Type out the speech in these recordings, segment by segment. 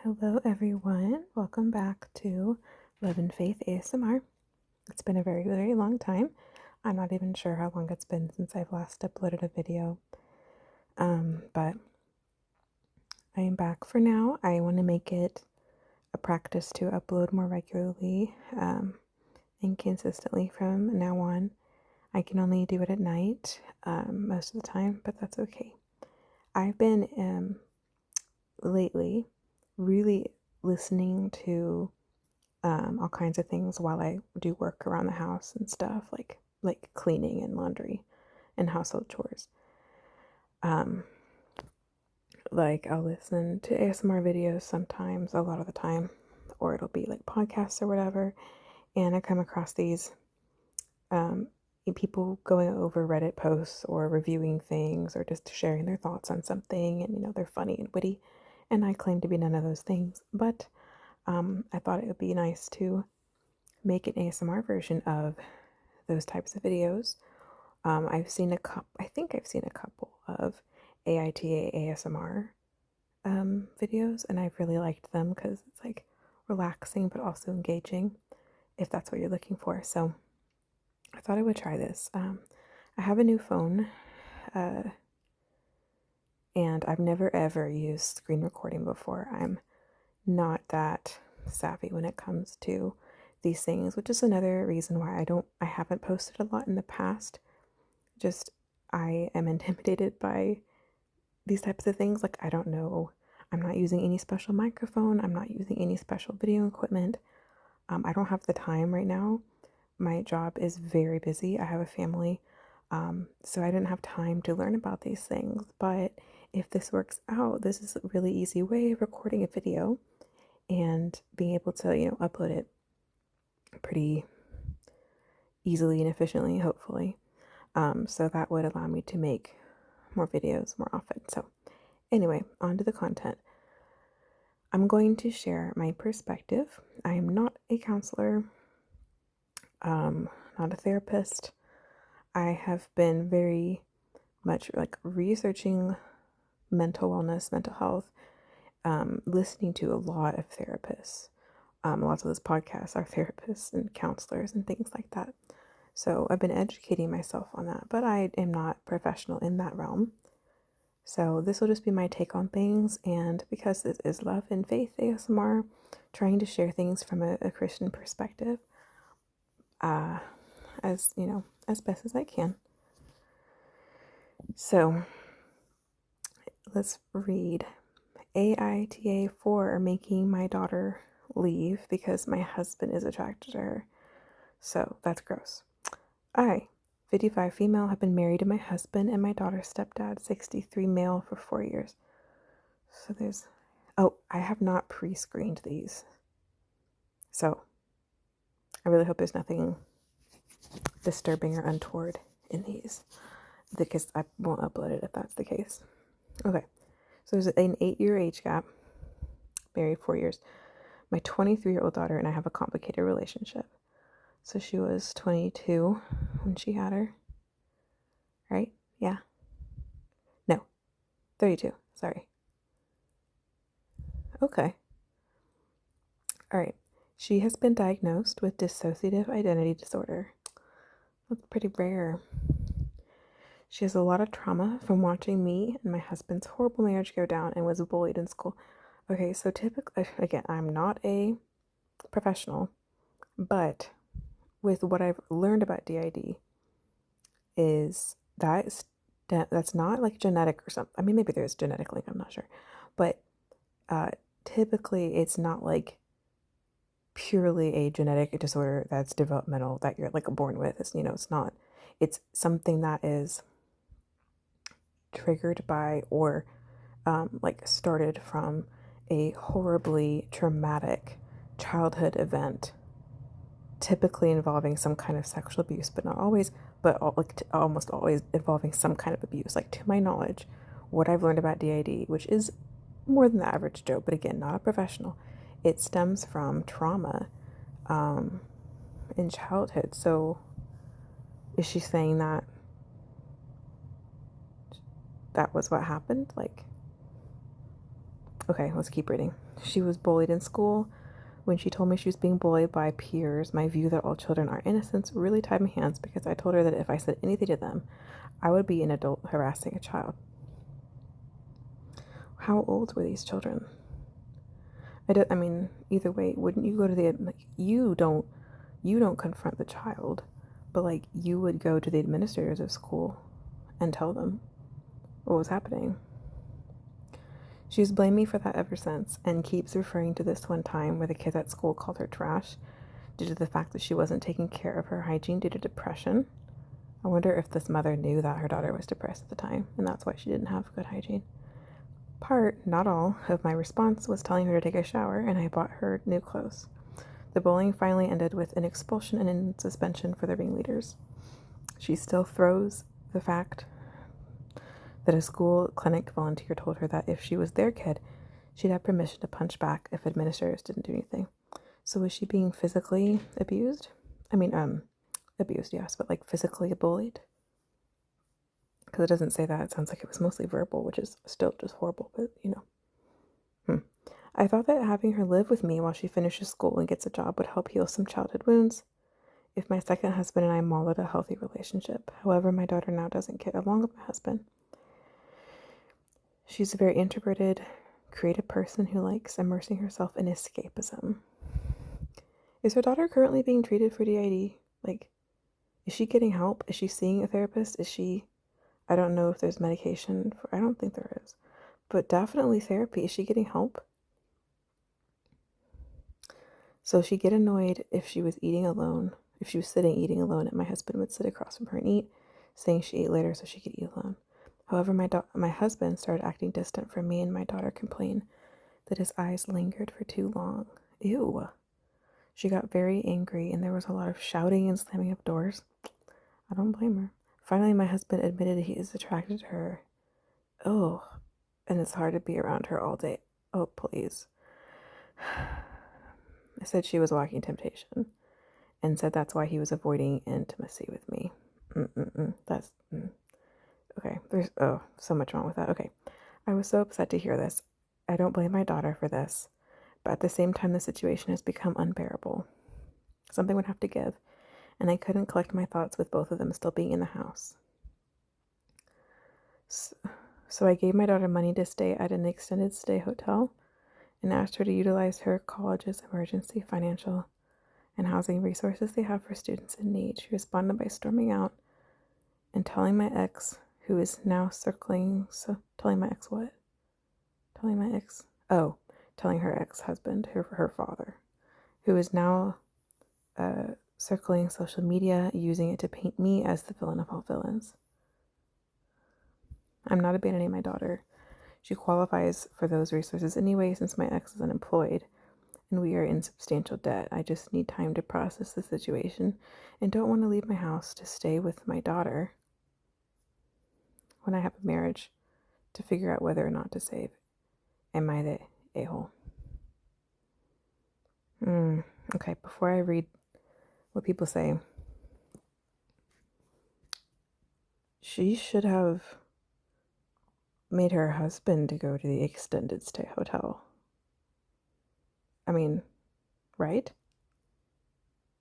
Hello, everyone. Welcome back to Love and Faith ASMR. It's been a very, very long time. I'm not even sure how long it's been since I've last uploaded a video. But I am back for now. I want to make it a practice to upload more regularly and consistently from now on. I can only do it at night most of the time, but that's okay. I've been lately really listening to all kinds of things while I do work around the house and stuff, like cleaning and laundry and household chores. Like I'll listen to ASMR videos sometimes, a lot of the time, or it'll be like podcasts or whatever. And I come across these people going over Reddit posts or reviewing things or just sharing their thoughts on something, and they're funny and witty. And I claim to be none of those things, but I thought it would be nice to make an ASMR version of those types of videos. I think I've seen a couple of AITA ASMR videos, and I've really liked them because it's like relaxing but also engaging, if that's what you're looking for. So I thought I would try this. I have a new phone, and I've never ever used screen recording before. I'm not that savvy when it comes to these things, which is another reason why I haven't posted a lot in the past. Just I am intimidated by these types of things. Like, I don't know, I'm not using any special microphone, I'm not using any special video equipment. I don't have the time right now. My job is very busy. I have a family, so I didn't have time to learn about these things. But if this works out, this is a really easy way of recording a video and being able to, upload it pretty easily and efficiently, hopefully. So that would allow me to make more videos more often. So anyway, on to the content. I'm going to share my perspective. I am not a counselor, not a therapist. I have been very much like researching mental wellness, mental health, listening to a lot of therapists. Lots of those podcasts are therapists and counselors and things like that. So I've been educating myself on that, but I am not professional in that realm. So this will just be my take on things, and because this is Love and Faith ASMR, trying to share things from a Christian perspective, as best as I can. So let's read. AITA 4 making my daughter leave because my husband is attracted to her. So that's gross. I, 55 female, have been married to my husband and my daughter's stepdad, 63 male, for 4 years. So I have not pre-screened these. So I really hope there's nothing disturbing or untoward in these, because I won't upload it if that's the case. Okay, so there's an 8-year age gap, married 4 years. My 23-year-old daughter and I have a complicated relationship. So she was 22 when she had her, right? Yeah. No, 32, sorry. Okay. All right. She has been diagnosed with dissociative identity disorder. That's pretty rare. She has a lot of trauma from watching me and my husband's horrible marriage go down and was bullied in school. Okay, so typically, again, I'm not a professional, but with what I've learned about DID is that's not like genetic or something. I mean, maybe there's genetic link, I'm not sure. But typically it's not like purely a genetic disorder that's developmental that you're like born with. It's not. It's something that is triggered by or like started from a horribly traumatic childhood event, typically involving some kind of sexual abuse, but not always, but almost always involving some kind of abuse. Like, to my knowledge, what I've learned about DID, which is more than the average Joe, but again, not a professional, it stems from trauma in childhood. So is she saying that that was what happened? Like, Okay, let's keep reading. She was bullied in school. When she told me she was being bullied by peers, my view that all children are innocents really tied my hands because I told her that if I said anything to them, I would be an adult harassing a child. How old were these children? I mean, either way, wouldn't you go to the, like, you don't confront the child, but like you would go to the administrators of school and tell them what was happening. She's blamed me for that ever since and keeps referring to this one time where the kids at school called her trash due to the fact that she wasn't taking care of her hygiene due to depression. I wonder if this mother knew that her daughter was depressed at the time and that's why she didn't have good hygiene. Part, not all, of my response was telling her to take a shower, and I bought her new clothes. The bullying finally ended with an expulsion and in suspension for the ringleaders. She still throws the fact that a school clinic volunteer told her that if she was their kid, she'd have permission to punch back if administrators didn't do anything. So was she being physically abused? I mean, abused, yes, but like physically bullied? Because it doesn't say that. It sounds like it was mostly verbal, which is still just horrible, but you know. I thought that having her live with me while she finishes school and gets a job would help heal some childhood wounds. If my second husband and I modeled a healthy relationship. However, my daughter now doesn't get along with my husband. She's a very introverted, creative person who likes immersing herself in escapism. Is her daughter currently being treated for DID? Like, is she getting help? Is she seeing a therapist? I don't know if there's medication for, I don't think there is, but definitely therapy. Is she getting help? So she'd get annoyed if she was eating alone. If she was sitting eating alone, and my husband would sit across from her and eat, saying she ate later so she could eat alone. However, my husband started acting distant from me, and my daughter complained that his eyes lingered for too long. Ew. She got very angry, and there was a lot of shouting and slamming of doors. I don't blame her. Finally, my husband admitted he is attracted to her. Oh, and it's hard to be around her all day. Oh, please. I said she was walking temptation and said that's why he was avoiding intimacy with me. Okay, there's so much wrong with that. Okay, I was so upset to hear this. I don't blame my daughter for this, but at the same time, the situation has become unbearable. Something would have to give, and I couldn't collect my thoughts with both of them still being in the house. So I gave my daughter money to stay at an extended stay hotel and asked her to utilize her college's emergency financial and housing resources they have for students in need. She responded by storming out and telling my ex, who is now telling my ex what? Telling my ex? Oh, telling her ex-husband, her father, who is now circling social media, using it to paint me as the villain of all villains. I'm not abandoning my daughter. She qualifies for those resources anyway since my ex is unemployed and we are in substantial debt. I just need time to process the situation and don't want to leave my house to stay with my daughter when I have a marriage to figure out whether or not to save. Am I the a-hole? Okay, before I read what people say, she should have made her husband to go to the extended stay hotel. I mean, right?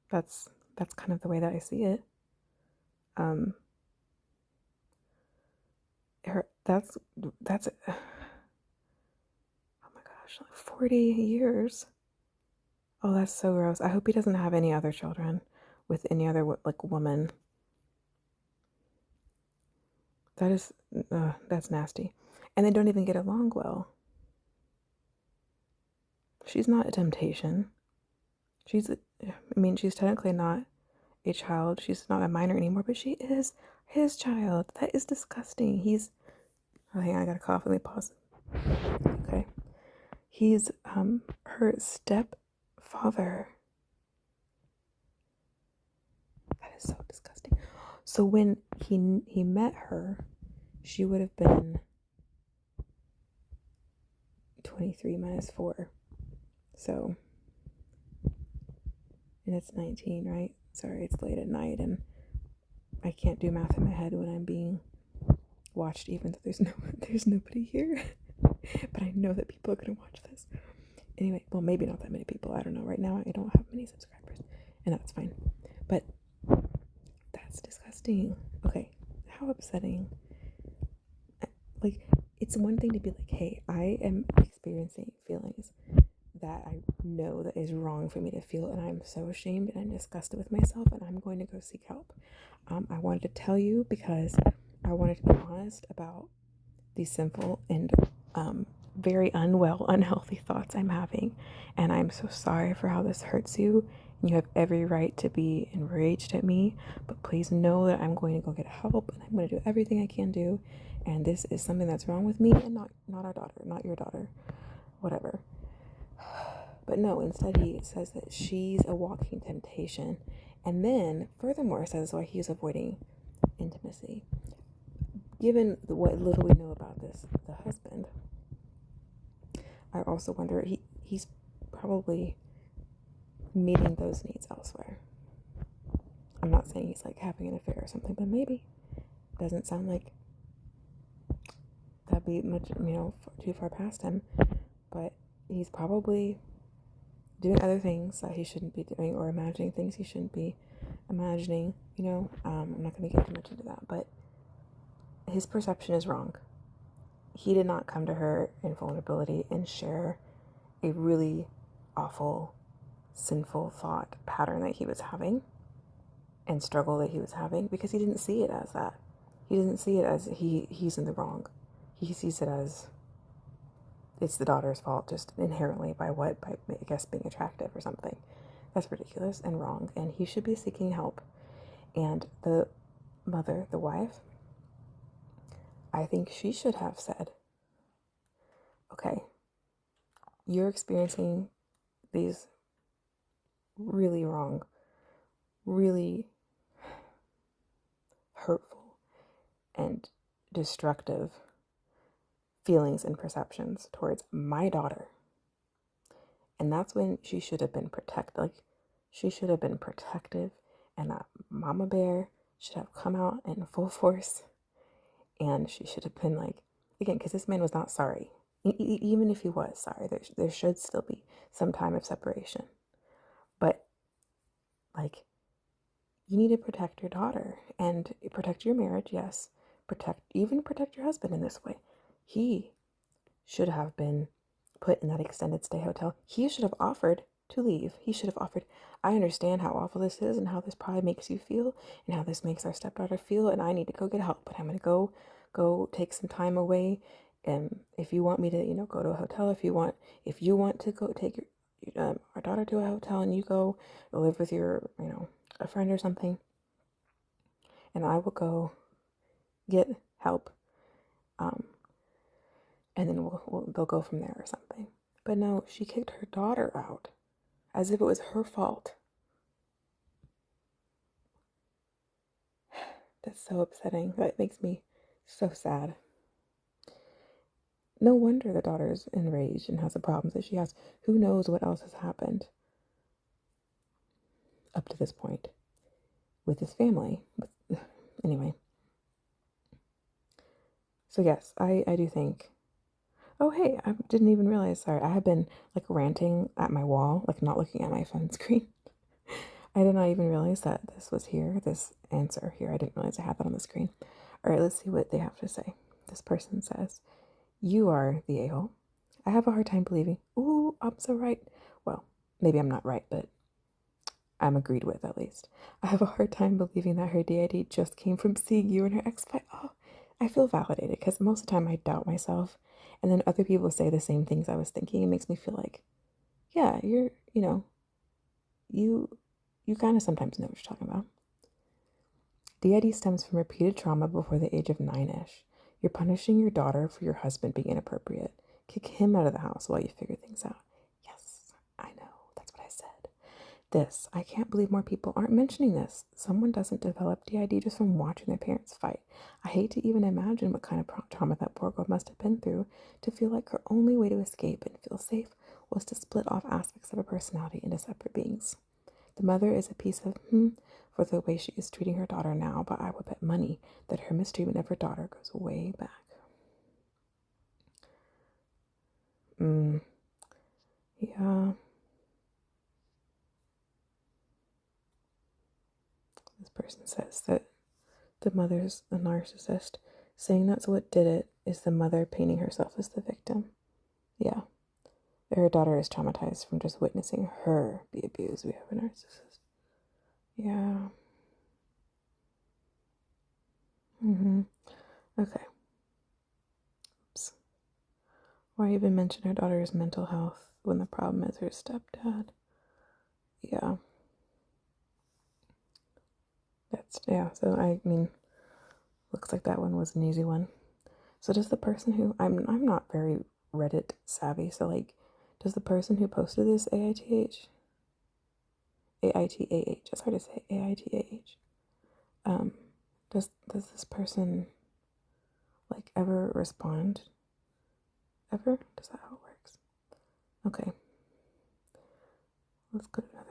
That's kind of the way that I see it. That's oh my gosh, like 40 years. Oh, that's so gross. I hope he doesn't have any other children with any other like woman. That's nasty. And they don't even get along well. She's not a temptation. She's technically not a child. She's not a minor anymore, but she is his child. That is disgusting. Oh, hang on, I gotta cough. Let me pause. Okay. He's her stepfather. That is so disgusting. So when he met her, she would have been 23 minus 4. So, and it's 19, right? Sorry, it's late at night and I can't do math in my head when I'm being watched, even though there's nobody here. but I know that people are going to watch this. Anyway, well, maybe not that many people. I don't know. Right now, I don't have many subscribers, and that's fine. But that's disgusting. Okay, how upsetting. Like, it's one thing to be like, hey, I am experiencing feelings that I know that is wrong for me to feel, and I'm so ashamed and I'm disgusted with myself, and I'm going to go seek help. I wanted to tell you because I wanted to be honest about these sinful and very unwell, unhealthy thoughts I'm having, and I'm so sorry for how this hurts you. And you have every right to be enraged at me, but please know that I'm going to go get help, and I'm going to do everything I can do. And this is something that's wrong with me, and not our daughter, not your daughter, whatever. But no, instead he says that she's a walking temptation, and then furthermore says why he's avoiding intimacy. Given what little we know about the husband, I also wonder he's probably meeting those needs elsewhere. I'm not saying he's like having an affair or something, but maybe. Doesn't sound like that'd be much, too far past him. But he's probably doing other things that he shouldn't be doing, or imagining things he shouldn't be imagining. I'm not going to get too much into that, but his perception is wrong. He did not come to her in vulnerability and share a really awful, sinful thought pattern that he was having and struggle that he was having, because he didn't see it as that. He doesn't see it as he's in the wrong. He sees it as it's the daughter's fault just inherently by I guess being attractive or something. That's ridiculous and wrong, and he should be seeking help. And the mother, the wife, I think she should have said, okay, you're experiencing these really wrong, really hurtful and destructive feelings and perceptions towards my daughter. And that's when she should have been protected. Like, she should have been protective, and that mama bear should have come out in full force. And she should have been like, again, because this man was not sorry. Even if he was sorry, there should still be some time of separation. But, like, you need to protect your daughter and protect your marriage, yes. Protect your husband in this way. He should have been put in that extended stay hotel. He should have offered to leave. He should have offered, I understand how awful this is and how this probably makes you feel and how this makes our stepdaughter feel, and I need to go get help, but I'm going to go take some time away. And if you want me to, go to a hotel, if you want to go take our daughter to a hotel, and you go live with your, a friend or something, and I will go get help. And then they'll go from there or something. But no, she kicked her daughter out as if it was her fault. That's so upsetting. That makes me so sad. No wonder the daughter's enraged and has the problems that she has. Who knows what else has happened up to this point with this family. But anyway. So yes, I do think... Oh, hey, I didn't even realize, sorry, I have been like ranting at my wall, like not looking at my phone screen. I did not even realize that this was here, this answer here. I didn't realize I had that on the screen. All right, let's see what they have to say. This person says, you are the a-hole. I have a hard time believing. Ooh, I'm so right. Well, maybe I'm not right, but I'm agreed with at least. I have a hard time believing that her DID just came from seeing you and her ex-wife. Oh, I feel validated because most of the time I doubt myself. And then other people say the same things I was thinking. It makes me feel like, yeah, you kind of sometimes know what you're talking about. DID stems from repeated trauma before the age of 9-ish. You're punishing your daughter for your husband being inappropriate. Kick him out of the house while you figure things out. Yes, I know. That's what I said. I can't believe more people aren't mentioning this. Someone doesn't develop DID just from watching their parents fight. I hate to even imagine what kind of trauma that poor girl must have been through to feel like her only way to escape and feel safe was to split off aspects of her personality into separate beings. The mother is a piece of for the way she is treating her daughter now, but I would bet money that her mistreatment of her daughter goes way back. Yeah. This person says that the mother's a narcissist. Saying that's what did it is the mother painting herself as the victim. Yeah. Her daughter is traumatized from just witnessing her be abused. We have a narcissist. Yeah. Okay. Oops. Why even mention her daughter's mental health when the problem is her stepdad? Yeah. So I mean, looks like that one was an easy one. So does the person who I'm not very Reddit savvy, so like does the person who posted this AITH? AITAH. It's hard to say. AITAH. Um, does this person like ever respond? Ever? Is that how it works? Okay. Let's go to another